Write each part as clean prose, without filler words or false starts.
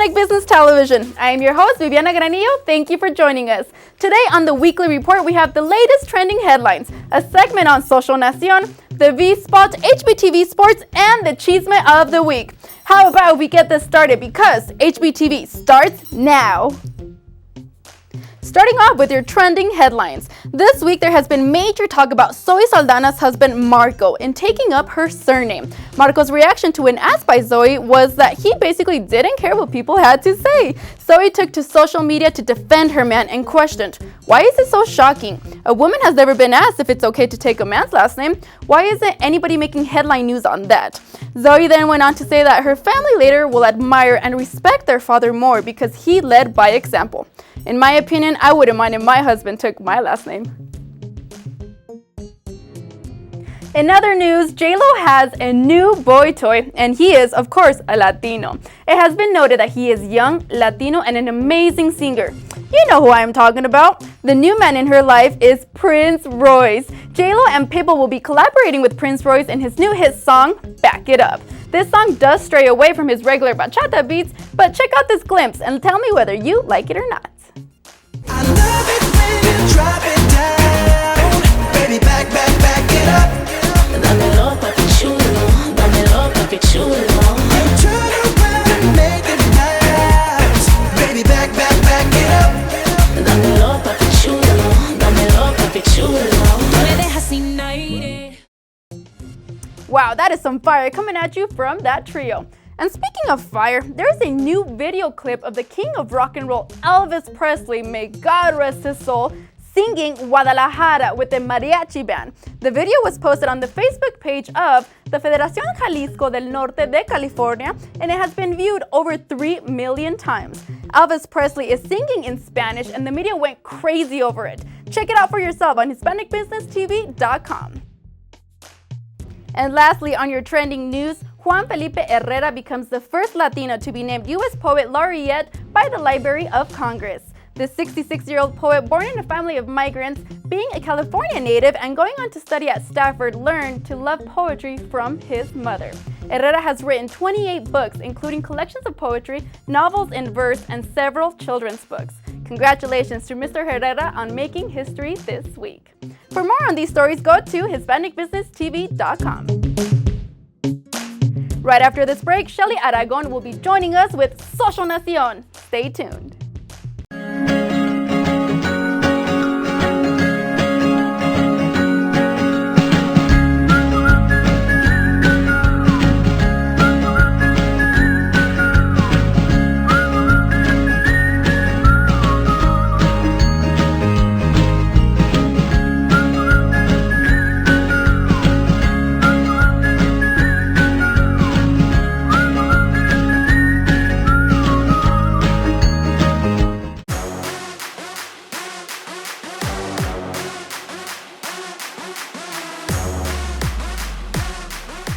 Hispanic Business Television. I am your host, Viviana Granillo. Thank you for joining us. Today on the weekly report, we have the latest trending headlines, a segment on Social Nacion, the V-Spot, HBTV Sports, and the Chisme of the Week. How about we get this started because HBTV starts now. Starting off with your trending headlines. This week there has been major talk about Zoe Saldana's husband Marco in taking up her surname. Marco's reaction to an ask by Zoe was that he basically didn't care what people had to say. Zoe took to social media to defend her man and questioned, "Why is it so shocking? A woman has never been asked if it's okay to take a man's last name. Why isn't anybody making headline news on that?" Zoe then went on to say that her family later will admire and respect their father more because he led by example. "In my opinion, I wouldn't mind if my husband took my last name." In other news, J-Lo has a new boy toy, and he is, of course, a Latino. It has been noted that he is young, Latino, and an amazing singer. You know who I am talking about. The new man in her life is Prince Royce. J-Lo and Pitbull will be collaborating with Prince Royce in his new hit song, Back It Up. This song does stray away from his regular bachata beats, but check out this glimpse and tell me whether you like it or not. I love it when you drop it down, baby, back it up. Dámelo, papi chulo, dámelo, papi chulo. You turn around and make it bounce, baby, back it up. Dámelo, papi chulo, dámelo, papi chulo. No le dejas sin aire. Wow, that is some fire coming at you from that trio. And speaking of fire, there's a new video clip of the king of rock and roll, Elvis Presley, may God rest his soul, singing Guadalajara with the mariachi band. The video was posted on the Facebook page of the Federación Jalisco del Norte de California, and it has been viewed over 3 million times. Elvis Presley is singing in Spanish, and the media went crazy over it. Check it out for yourself on HispanicBusinessTV.com. And lastly, on your trending news, Juan Felipe Herrera becomes the first Latino to be named U.S. Poet Laureate by the Library of Congress. The 66-year-old poet, born in a family of migrants, being a California native and going on to study at Stanford, learned to love poetry from his mother. Herrera has written 28 books, including collections of poetry, novels in verse, and several children's books. Congratulations to Mr. Herrera on making history this week. For more on these stories, go to HispanicBusinessTV.com. Right after this break, Shelly Aragon will be joining us with Social Nacion. Stay tuned.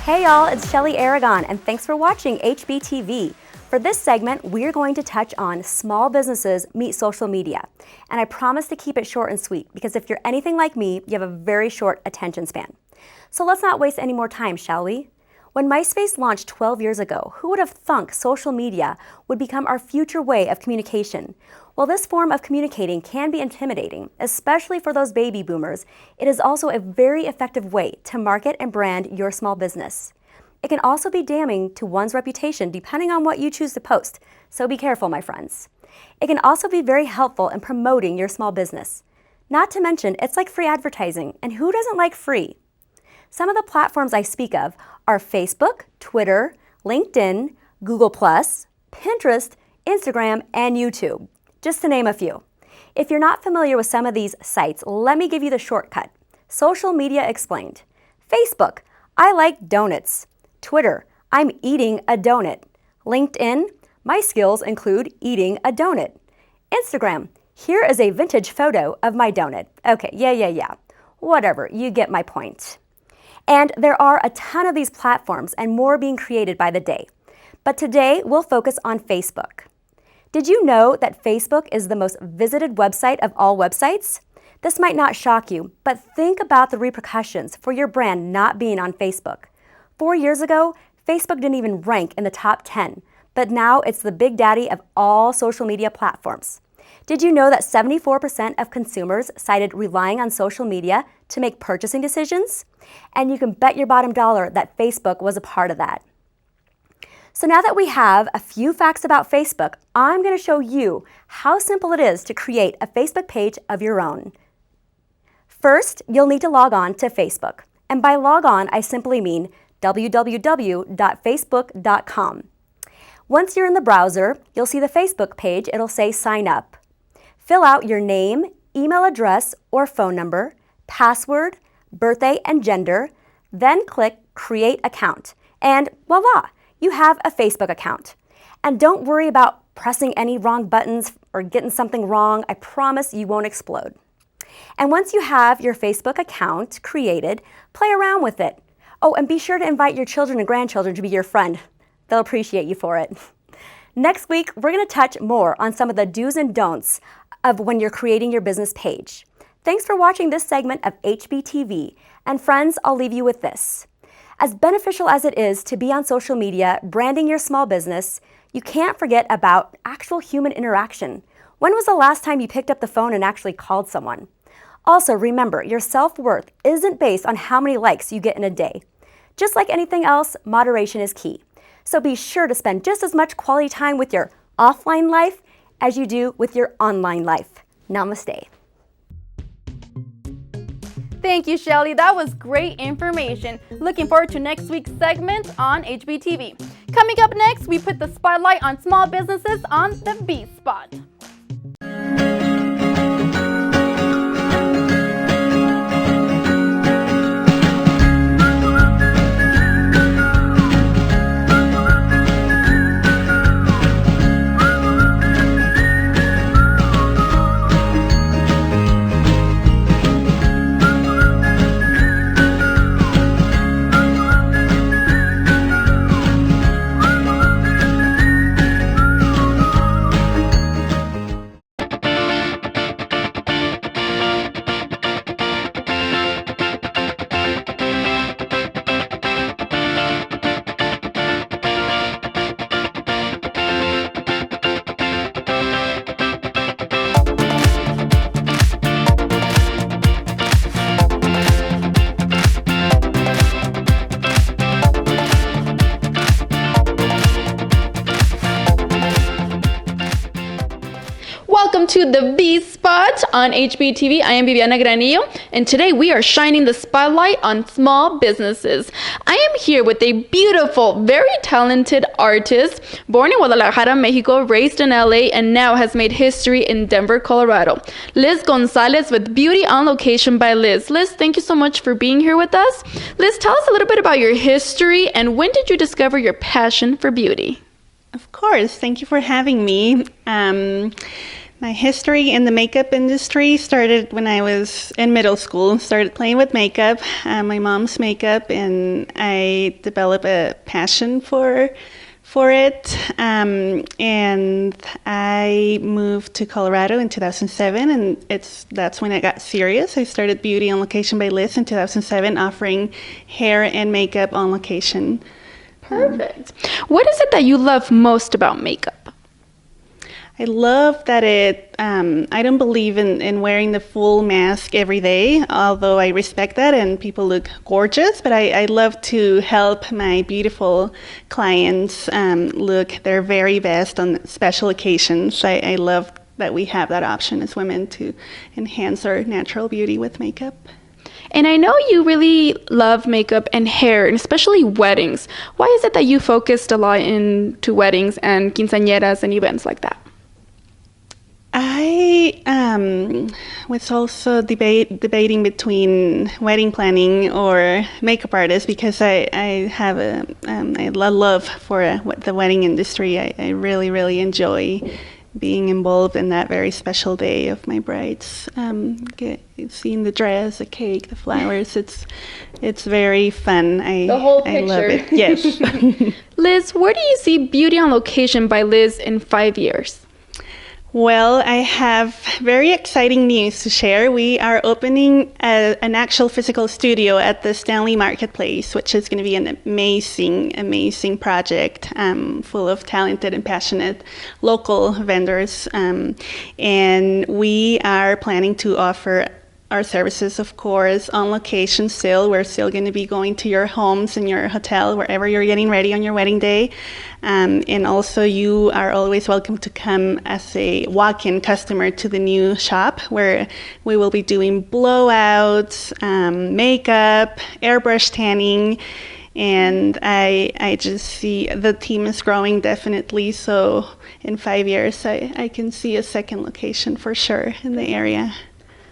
Hey y'all, it's Shelly Aragon, and thanks for watching HBTV. For this segment, we're going to touch on small businesses meet social media. And I promise to keep it short and sweet, because if you're anything like me, you have a very short attention span. So let's not waste any more time, shall we? When MySpace launched 12 years ago, who would have thunk social media would become our future way of communication? While this form of communicating can be intimidating, especially for those baby boomers, it is also a very effective way to market and brand your small business. It can also be damning to one's reputation depending on what you choose to post, so be careful, my friends. It can also be very helpful in promoting your small business. Not to mention, it's like free advertising, and who doesn't like free? Some of the platforms I speak of are Facebook, Twitter, LinkedIn, Google+, Pinterest, Instagram, and YouTube, just to name a few. If you're not familiar with some of these sites, let me give you the shortcut. Social media explained. Facebook, I like donuts. Twitter, I'm eating a donut. LinkedIn, my skills include eating a donut. Instagram, here is a vintage photo of my donut. Okay, yeah. Whatever, you get my point. And there are a ton of these platforms and more being created by the day. But today, we'll focus on Facebook. Did you know that Facebook is the most visited website of all websites? This might not shock you, but think about the repercussions for your brand not being on Facebook. 4 years ago, Facebook didn't even rank in the top 10, but now it's the big daddy of all social media platforms. Did you know that 74% of consumers cited relying on social media to make purchasing decisions? And you can bet your bottom dollar that Facebook was a part of that. So now that we have a few facts about Facebook, I'm going to show you how simple it is to create a Facebook page of your own. First, you'll need to log on to Facebook. And by log on, I simply mean www.facebook.com. Once you're in the browser, you'll see the Facebook page. It'll say sign up. Fill out your name, email address or phone number, password, birthday, and gender, then click Create Account. And voila, you have a Facebook account. And don't worry about pressing any wrong buttons or getting something wrong. I promise you won't explode. And once you have your Facebook account created, play around with it. Oh, and be sure to invite your children and grandchildren to be your friend. They'll appreciate you for it. Next week, we're going to touch more on some of the do's and don'ts of when you're creating your business page. Thanks for watching this segment of HBTV. And friends, I'll leave you with this. As beneficial as it is to be on social media, branding your small business, you can't forget about actual human interaction. When was the last time you picked up the phone and actually called someone? Also, remember, your self-worth isn't based on how many likes you get in a day. Just like anything else, moderation is key. So be sure to spend just as much quality time with your offline life as you do with your online life. Namaste. Thank you, Shelly. That was great information. Looking forward to next week's segment on HBTV. Coming up next, we put the spotlight on small businesses on the B Spot. Welcome to the B Spot on HBTV. I am Viviana Granillo, and today we are shining the spotlight on small businesses. I am here with a beautiful, very talented artist, born in Guadalajara, Mexico, raised in LA, and now has made history in Denver, Colorado. Liz Gonzalez with Beauty on Location by Liz. Liz, thank you so much for being here with us. Liz, tell us a little bit about your history and when did you discover your passion for beauty? Of course. Thank you for having me. My history in the makeup industry started when I was in middle school. Started playing with makeup, my mom's makeup, and I developed a passion for it. And I moved to Colorado in 2007, and that's when I got serious. I started Beauty on Location by Liz in 2007, offering hair and makeup on location. Perfect. What is it that you love most about makeup? I love that I don't believe in wearing the full mask every day, although I respect that and people look gorgeous, but I love to help my beautiful clients look their very best on special occasions. I love that we have that option as women to enhance our natural beauty with makeup. And I know you really love makeup and hair, and especially weddings. Why is it that you focused a lot into weddings and quinceañeras and events like that? I was also debating between wedding planning or makeup artist because I have a love for the wedding industry. I really, really enjoy being involved in that very special day of my bride's seeing the dress, the cake, the flowers. It's very fun. The whole picture. I love it. Yes. Liz, where do you see Beauty on Location by Liz in 5 years? Well, I have very exciting news to share. We are opening an actual physical studio at the Stanley Marketplace, which is going to be an amazing project full of talented and passionate local vendors. And we are planning to offer our services, of course, on location still. We're still going to be going to your homes and your hotel, wherever you're getting ready on your wedding day. And also you are always welcome to come as a walk-in customer to the new shop, where we will be doing blowouts, makeup, airbrush tanning, and I just see the team is growing definitely. So in 5 years, I can see a second location for sure in the area.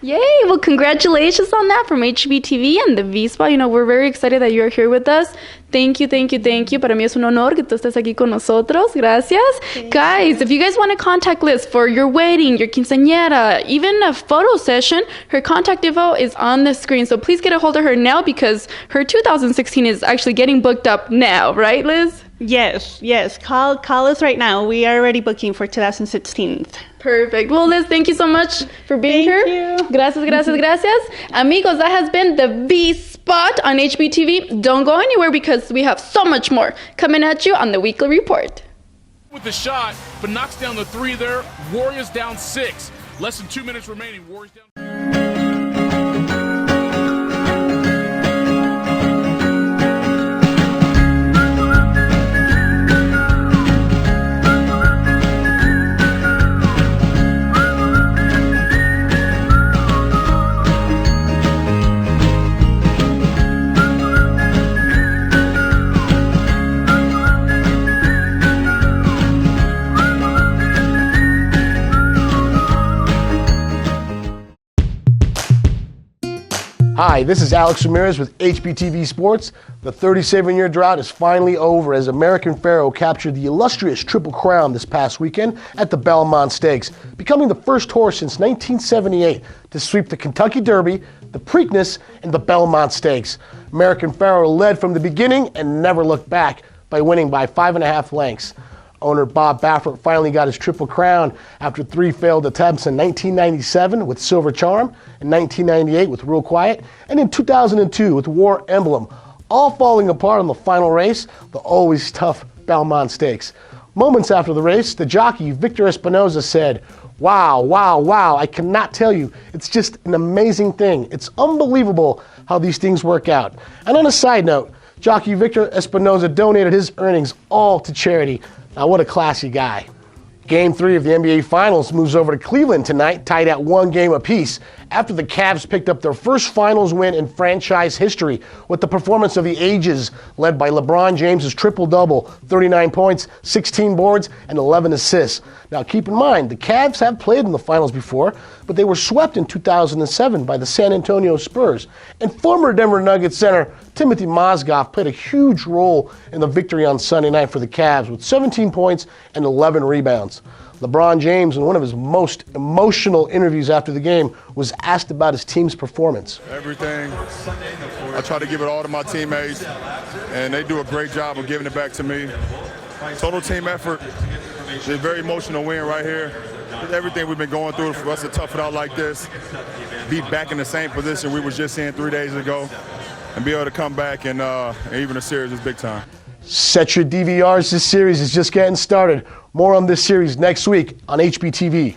Yay! Well, congratulations on that from HBTV and the V-Spa. You know, we're very excited that you're here with us. Thank you. Para mí es un honor que tú estés aquí con nosotros. Gracias. Guys, if you guys want to contact Liz for your wedding, your quinceañera, even a photo session, her contact info is on the screen. So please get a hold of her now, because her 2016 is actually getting booked up now, right, Liz? Yes. Call us right now. We are already booking for 2016. Perfect. Well, Liz, thank you so much for being here. Thank you. Gracias. Amigos, that has been the V-Spot on HBTV. Don't go anywhere, because we have so much more coming at you on the Weekly Report. With the shot, but knocks down the three there. Warriors down 6. Less than 2 minutes remaining. Warriors down. Hi, this is Alex Ramirez with HBTV Sports. The 37-year drought is finally over, as American Pharoah captured the illustrious Triple Crown this past weekend at the Belmont Stakes, becoming the first horse since 1978 to sweep the Kentucky Derby, the Preakness, and the Belmont Stakes. American Pharoah led from the beginning and never looked back by winning by 5.5 lengths. Owner Bob Baffert finally got his Triple Crown after 3 failed attempts in 1997 with Silver Charm, in 1998 with Real Quiet, and in 2002 with War Emblem, all falling apart in the final race, the always tough Belmont Stakes. Moments after the race, the jockey Victor Espinoza said, wow, I cannot tell you, it's just an amazing thing. It's unbelievable how these things work out. And on a side note, jockey Victor Espinoza donated his earnings all to charity. Now, what a classy guy. Game 3 of the NBA Finals moves over to Cleveland tonight, tied at 1 game apiece, after the Cavs picked up their first Finals win in franchise history with the performance of the ages, led by LeBron James's triple-double, 39 points, 16 boards, and 11 assists. Now, keep in mind, the Cavs have played in the Finals before, but they were swept in 2007 by the San Antonio Spurs. And former Denver Nuggets center Timothy Mozgov played a huge role in the victory on Sunday night for the Cavs with 17 points and 11 rebounds. LeBron James, in one of his most emotional interviews after the game, was asked about his team's performance. Everything. I try to give it all to my teammates, and they do a great job of giving it back to me. Total team effort. It's a very emotional win right here. Everything we've been going through for us to tough it out like this, be back in the same position we were just in 3 days ago, and be able to come back and even the series is big time. Set your DVRs, this series is just getting started. More on this series next week on HBTV.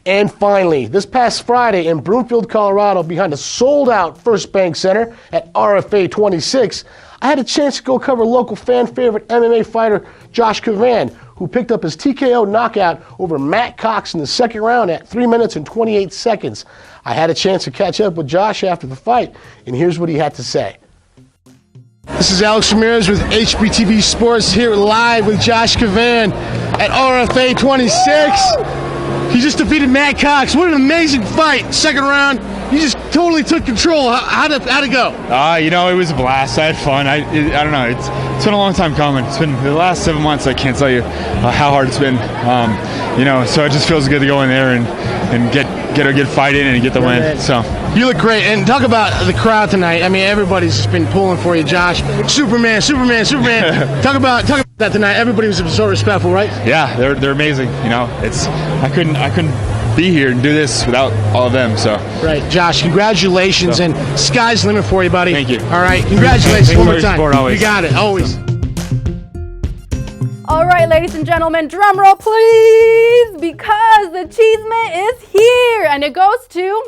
And finally, this past Friday in Broomfield, Colorado, behind a sold-out First Bank Center at RFA 26, I had a chance to go cover local fan favorite MMA fighter Josh Cavan, who picked up his TKO knockout over Matt Cox in the second round at 3 minutes and 28 seconds. I had a chance to catch up with Josh after the fight, and here's what he had to say. This is Alex Ramirez with HBTV Sports here live with Josh Cavan at RFA 26. He just defeated Matt Cox. What an amazing fight. Second round, you just totally took control. How'd it go? It was a blast. I had fun. I don't know. It's been a long time coming. It's been the last 7 months. I can't tell you how hard it's been. So it just feels good to go in there and get a good fight in and get the win. So you look great. And talk about the crowd tonight. I mean, everybody's just been pulling for you, Josh. Superman. Talk about that That tonight, everybody was so respectful, right? Yeah, they're amazing. You know, I couldn't be here and do this without all of them. So right, Josh, congratulations, and sky's the limit for you, buddy. Thank you. All right, congratulations Thank one you more for your time. support always. You got it, always. All right, ladies and gentlemen, drum roll please, because the Chisme is here, and it goes to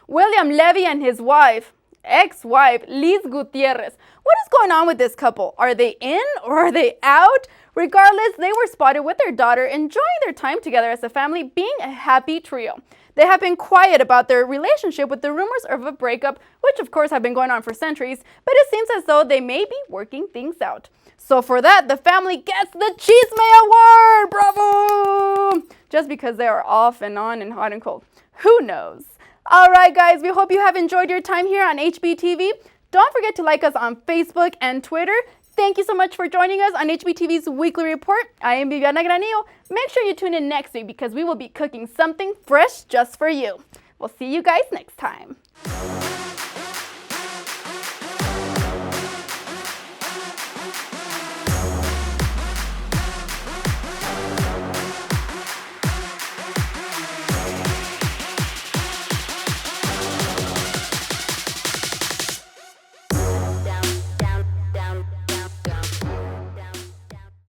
William Levy and his wife, ex-wife, Liz Gutierrez. What is going on with this couple? Are they in or are they out? Regardless, they were spotted with their daughter enjoying their time together as a family, being a happy trio. They have been quiet about their relationship with the rumors of a breakup, which of course have been going on for centuries, but it seems as though they may be working things out. So for that, the family gets the Chisme Award! Bravo! Just because they are off and on and hot and cold. Who knows? All right, guys, we hope you have enjoyed your time here on HBTV. Don't forget to like us on Facebook and Twitter. Thank you so much for joining us on HBTV's Weekly Report. I am Viviana Granillo. Make sure you tune in next week because we will be cooking something fresh just for you. We'll see you guys next time.